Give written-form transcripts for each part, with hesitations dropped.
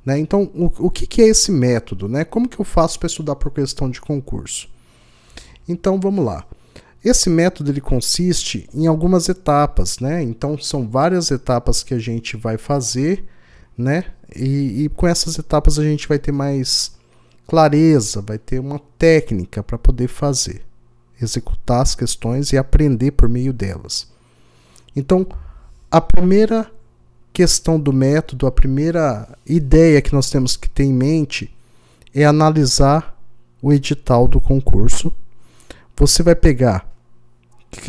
né? Então, o que é esse método, né? Como que eu faço para estudar por questão de concurso? Então, vamos lá. Esse método ele consiste em algumas etapas, né? Então, são várias etapas que a gente vai fazer, né? E com essas etapas a gente vai ter mais clareza, vai ter uma técnica para poder fazer, executar as questões e aprender por meio delas. Então, a primeira questão do método, a primeira ideia que nós temos que ter em mente é analisar o edital do concurso. Você vai pegar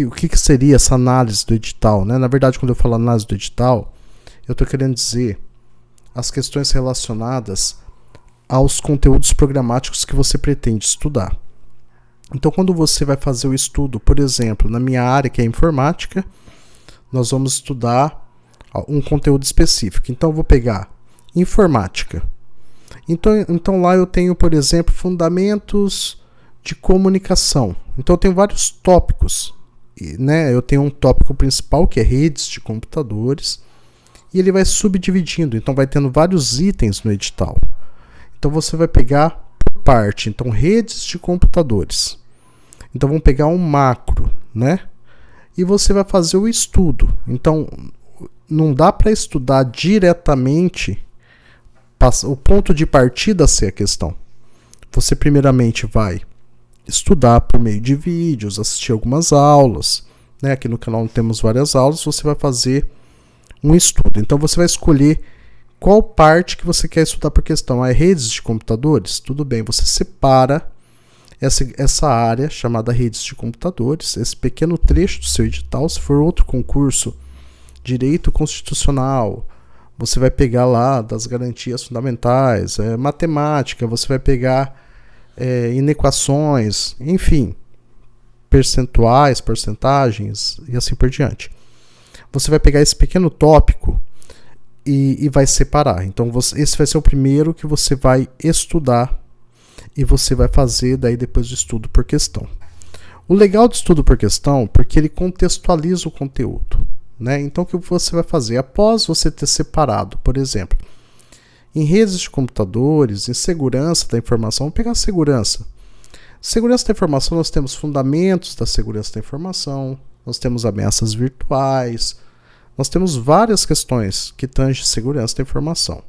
o que seria essa análise do edital, né? Na verdade, quando eu falo análise do edital, eu estou querendo dizer as questões relacionadas aos conteúdos programáticos que você pretende estudar. Então, quando você vai fazer o estudo, por exemplo, na minha área, que é informática, nós vamos estudar um conteúdo específico. Então, eu vou pegar informática. Então lá eu tenho, por exemplo, fundamentos de comunicação. Então, eu tenho vários tópicos, né? Eu tenho um tópico principal, que é redes de computadores, e ele vai subdividindo. Então, vai tendo vários itens no edital. Então, você vai pegar por parte. Então, redes de computadores. Então, vamos pegar um macro, né? E você vai fazer o estudo. Então, não dá para estudar diretamente o ponto de partida ser a questão. Você primeiramente vai estudar por meio de vídeos, assistir algumas aulas, né? Aqui no canal temos várias aulas. Você vai fazer um estudo. Então, você vai escolher qual parte que você quer estudar por questão. É redes de computadores? Tudo bem, você separa essa área chamada redes de computadores, esse pequeno trecho do seu edital. Se for outro concurso, direito constitucional, você vai pegar lá das garantias fundamentais, matemática, você vai pegar inequações, enfim, percentuais, porcentagens e assim por diante. Você vai pegar esse pequeno tópico e vai separar. Então, esse vai ser o primeiro que você vai estudar e você vai fazer daí depois do estudo por questão. O legal do estudo por questão, porque ele contextualiza o conteúdo, né? Então, o que você vai fazer? Após você ter separado, por exemplo, em redes de computadores, em segurança da informação, vamos pegar a segurança. Segurança da informação, nós temos fundamentos da segurança da informação, nós temos ameaças virtuais, nós temos várias questões que tangem segurança da informação.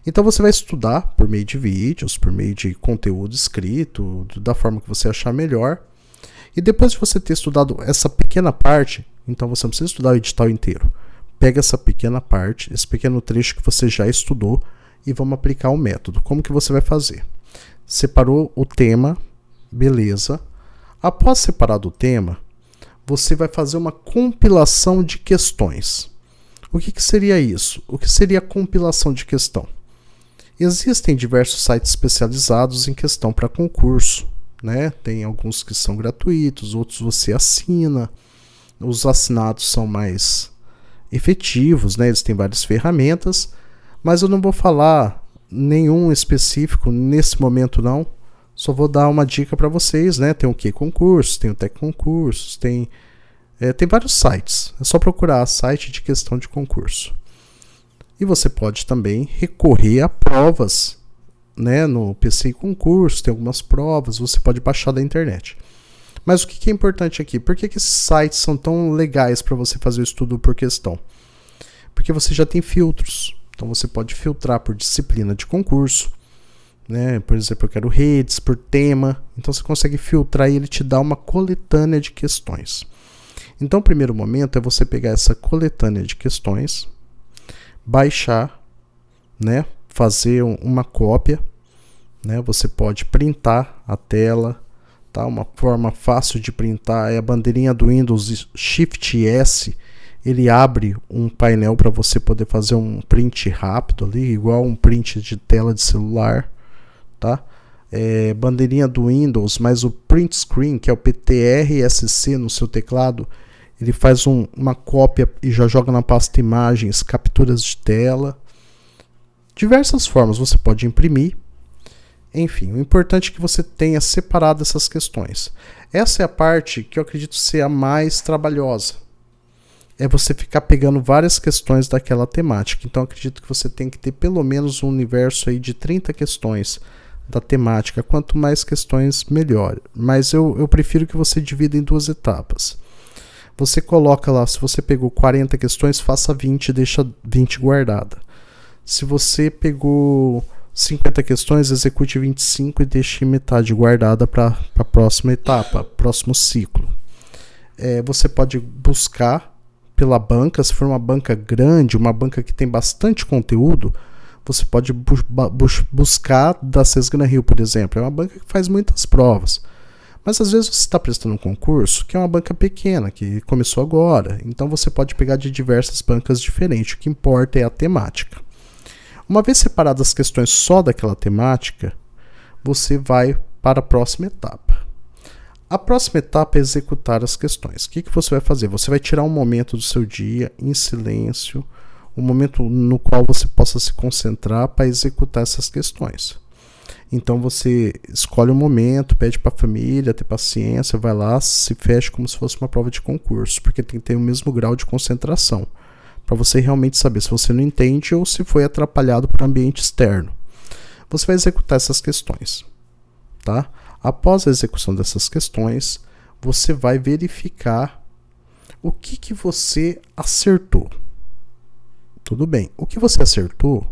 Então você vai estudar por meio de vídeos, por meio de conteúdo escrito, da forma que você achar melhor. E depois de você ter estudado essa pequena parte, então você não precisa estudar o edital inteiro. Pega essa pequena parte, esse pequeno trecho que você já estudou e vamos aplicar o método. Como que você vai fazer? Separou o tema, beleza. Após separar o tema, você vai fazer uma compilação de questões. O que seria isso? O que seria a compilação de questão? Existem diversos sites especializados em questão para concurso, né? Tem alguns que são gratuitos, outros você assina. Os assinados são mais efetivos, né? Eles têm várias ferramentas, mas eu não vou falar nenhum específico nesse momento não. Só vou dar uma dica para vocês, né? Tem o QConcurso, tem o TecConcursos, tem vários sites. É só procurar site de questão de concurso. E você pode também recorrer a provas, né? No PC Concurso tem algumas provas, você pode baixar da internet. Mas o que é importante aqui? Por que esses sites são tão legais para você fazer o estudo por questão? Porque você já tem filtros. Então você pode filtrar por disciplina de concurso, né? Por exemplo, eu quero redes, por tema. Então você consegue filtrar e ele te dá uma coletânea de questões. Então o primeiro momento é você pegar essa coletânea de questões, baixar, né? Fazer uma cópia, né? Você pode printar a tela, tá? Uma forma fácil de printar é a bandeirinha do Windows Shift S. Ele abre um painel para você poder fazer um print rápido ali, igual um print de tela de celular, tá? Bandeirinha do Windows, mas o print screen, que é o PTRSC no seu teclado, ele faz uma cópia e já joga na pasta imagens, capturas de tela. Diversas formas você pode imprimir. Enfim, o importante é que você tenha separado essas questões. Essa é a parte que eu acredito ser a mais trabalhosa. é você ficar pegando várias questões daquela temática. Então acredito que você tem que ter pelo menos um universo aí de 30 questões da temática. Quanto mais questões, melhor. Mas eu prefiro que você divida em 2 etapas. Você coloca lá, se você pegou 40 questões, faça 20 e deixa 20 guardada. Se você pegou 50 questões, execute 25 e deixe metade guardada para a próxima etapa, próximo ciclo. Você pode buscar pela banca, se for uma banca grande, uma banca que tem bastante conteúdo, você pode buscar da Cesgana Rio, por exemplo. É uma banca que faz muitas provas. Mas às vezes você está prestando um concurso que é uma banca pequena, que começou agora. Então você pode pegar de diversas bancas diferentes. O que importa é a temática. Uma vez separadas as questões só daquela temática, você vai para a próxima etapa. A próxima etapa é executar as questões. O que você vai fazer? Você vai tirar um momento do seu dia em silêncio, um momento no qual você possa se concentrar para executar essas questões. Então você escolhe um momento, pede para a família ter paciência, vai lá, se fecha como se fosse uma prova de concurso, porque tem que ter o mesmo grau de concentração, para você realmente saber se você não entende ou se foi atrapalhado por ambiente externo. Você vai executar essas questões, tá? Após a execução dessas questões, você vai verificar o que você acertou. Tudo bem, o que você acertou,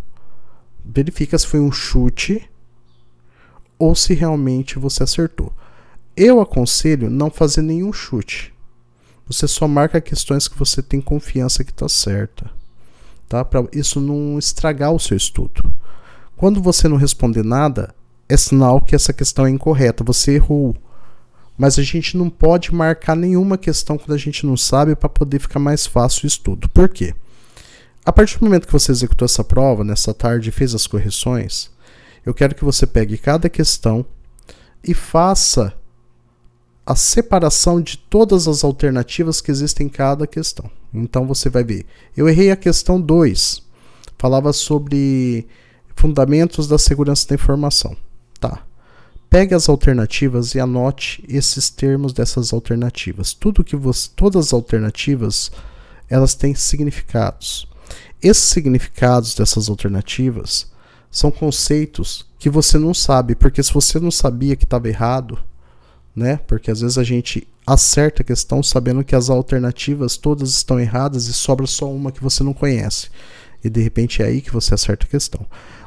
verifica se foi um chute ou se realmente você acertou. Eu aconselho não fazer nenhum chute. Você só marca questões que você tem confiança que está certa, tá? Para isso não estragar o seu estudo. Quando você não responder nada, é sinal que essa questão é incorreta, você errou. Mas a gente não pode marcar nenhuma questão quando a gente não sabe, para poder ficar mais fácil o estudo. Por quê? A partir do momento que você executou essa prova, nessa tarde, e fez as correções, eu quero que você pegue cada questão e faça a separação de todas as alternativas que existem em cada questão. Então você vai ver. Eu errei a questão 2. Falava sobre fundamentos da segurança da informação. Tá. Pegue as alternativas e anote esses termos dessas alternativas. Todas as alternativas, elas têm significados. Esses significados dessas alternativas são conceitos que você não sabe, porque se você não sabia que estava errado, né? Porque às vezes a gente acerta a questão sabendo que as alternativas todas estão erradas e sobra só uma que você não conhece. E de repente é aí que você acerta a questão.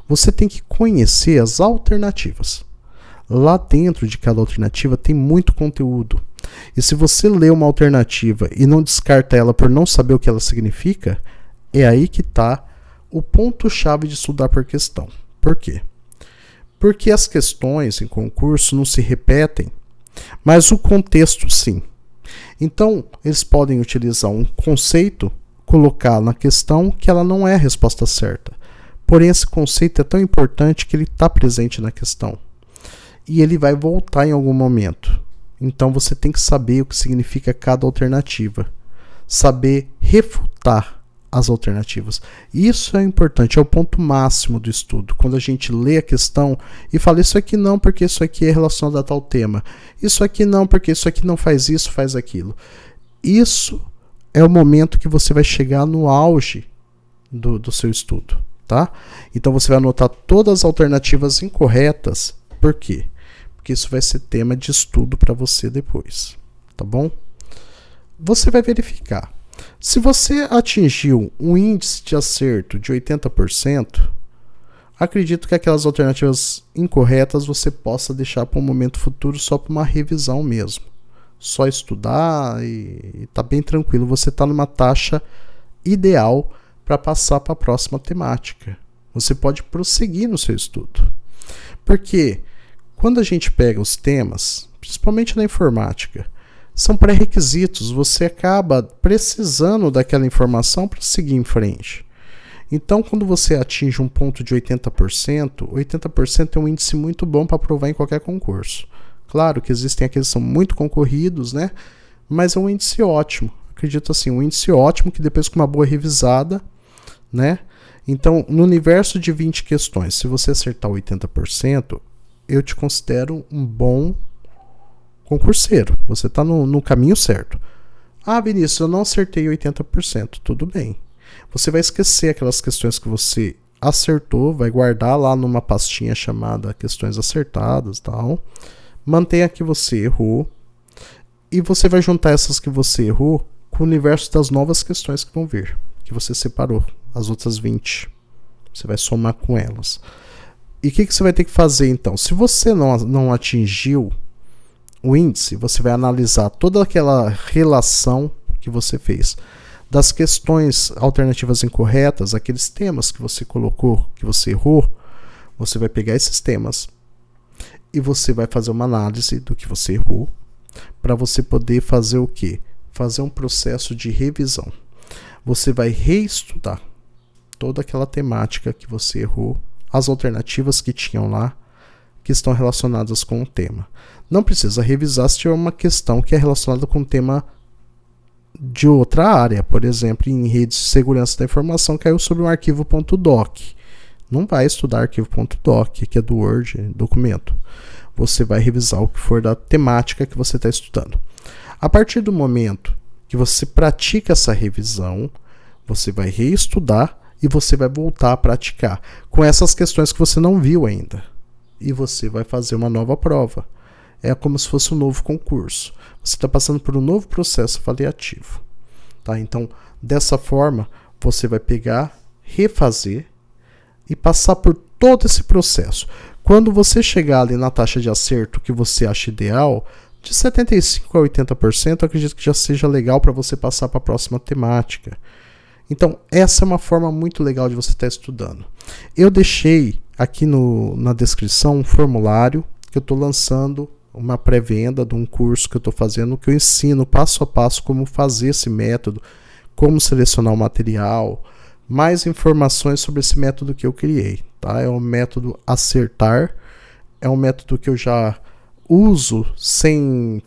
Você tem que conhecer as alternativas. Lá dentro de cada alternativa tem muito conteúdo. E se você lê uma alternativa e não descarta ela por não saber o que ela significa, é aí que está o ponto-chave de estudar por questão. Por quê? Porque as questões em concurso não se repetem, mas o contexto sim. Então, eles podem utilizar um conceito, colocar na questão que ela não é a resposta certa. Porém, esse conceito é tão importante que ele está presente na questão. E ele vai voltar em algum momento. Então, você tem que saber o que significa cada alternativa. Saber refutar as alternativas. Isso é importante, é o ponto máximo do estudo. Quando a gente lê a questão e fala isso aqui não porque isso aqui é relacionado a tal tema, isso aqui não porque isso aqui não faz isso, faz aquilo. Isso é o momento que você vai chegar no auge do seu estudo, tá? Então você vai anotar todas as alternativas incorretas. Por quê? Porque isso vai ser tema de estudo para você depois, tá bom? Você vai verificar. Se você atingiu um índice de acerto de 80%, acredito que aquelas alternativas incorretas você possa deixar para um momento futuro só para uma revisão mesmo. Só estudar e tá bem tranquilo. Você está numa taxa ideal para passar para a próxima temática. Você pode prosseguir no seu estudo. Porque quando a gente pega os temas, principalmente na informática, são pré-requisitos, você acaba precisando daquela informação para seguir em frente. Então, quando você atinge um ponto de 80%, 80% é um índice muito bom para aprovar em qualquer concurso. Claro que existem aqueles que são muito concorridos, né? Mas é um índice ótimo. Acredito assim, um índice ótimo que depois com uma boa revisada, né? Então, no universo de 20 questões, se você acertar 80%, eu te considero um bom concurseiro, você está no caminho certo. Ah, Vinícius, eu não acertei 80%. Tudo bem. Você vai esquecer aquelas questões que você acertou, vai guardar lá numa pastinha chamada questões acertadas, tal. Mantenha que você errou e você vai juntar essas que você errou com o universo das novas questões que vão vir, que você separou, as outras 20. Você vai somar com elas. E o que você vai ter que fazer então? Se você não atingiu o índice, você vai analisar toda aquela relação que você fez das questões alternativas incorretas, aqueles temas que você colocou, que você errou. Você vai pegar esses temas e você vai fazer uma análise do que você errou para você poder fazer o quê? Fazer um processo de revisão. Você vai reestudar toda aquela temática que você errou, as alternativas que tinham lá, que estão relacionadas com o tema. Não precisa revisar se tiver uma questão que é relacionada com o tema de outra área. Por exemplo, em redes de segurança da informação caiu sobre um arquivo .doc. Não vai estudar arquivo .doc, que é do Word, documento. Você vai revisar o que for da temática que você está estudando. A partir do momento que você pratica essa revisão, você vai reestudar e você vai voltar a praticar com essas questões que você não viu ainda. E você vai fazer uma nova prova. É como se fosse um novo concurso. Você está passando por um novo processo avaliativo. Tá? Então, dessa forma, você vai pegar, refazer e passar por todo esse processo. Quando você chegar ali na taxa de acerto que você acha ideal, de 75% a 80%, eu acredito que já seja legal para você passar para a próxima temática. Então, essa é uma forma muito legal de você estar estudando. Eu deixei aqui na descrição um formulário que eu estou lançando, uma pré-venda de um curso que eu estou fazendo, que eu ensino passo a passo como fazer esse método, como selecionar o material, mais informações sobre esse método que eu criei. Tá? É um método Acertar, é um método que eu já uso sem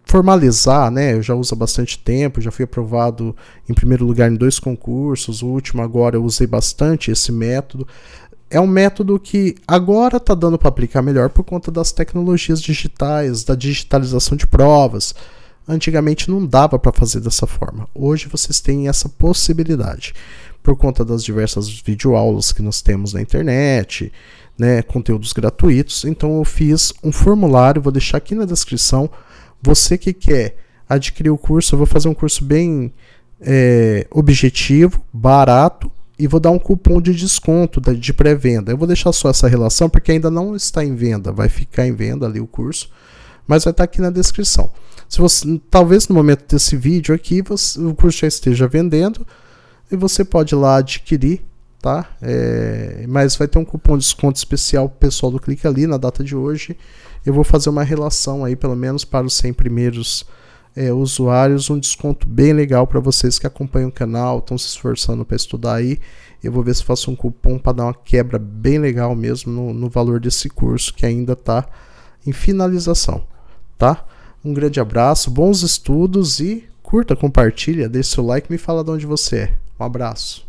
formalizar, né? Eu já uso há bastante tempo, já fui aprovado em primeiro lugar em 2 concursos, o último agora eu usei bastante esse método. É um método que agora está dando para aplicar melhor por conta das tecnologias digitais, da digitalização de provas. Antigamente não dava para fazer dessa forma. Hoje vocês têm essa possibilidade por conta das diversas videoaulas que nós temos na internet, né, conteúdos gratuitos. Então eu fiz um formulário, vou deixar aqui na descrição. Você que quer adquirir o curso, eu vou fazer um curso bem objetivo, barato, e vou dar um cupom de desconto de pré-venda. Eu vou deixar só essa relação porque ainda não está em venda, vai ficar em venda ali o curso, mas vai estar aqui na descrição. Se você, talvez no momento desse vídeo aqui, o curso já esteja vendendo e você pode ir lá adquirir, tá? Mas vai ter um cupom de desconto especial pro pessoal do Clique Ali na data de hoje. Eu vou fazer uma relação aí, pelo menos para os 100 primeiros usuários, um desconto bem legal para vocês que acompanham o canal, estão se esforçando para estudar aí. Eu vou ver se faço um cupom para dar uma quebra bem legal mesmo no valor desse curso que ainda está em finalização, tá? Um grande abraço, bons estudos e curta, compartilha, deixe seu like e me fala de onde você é. Um abraço.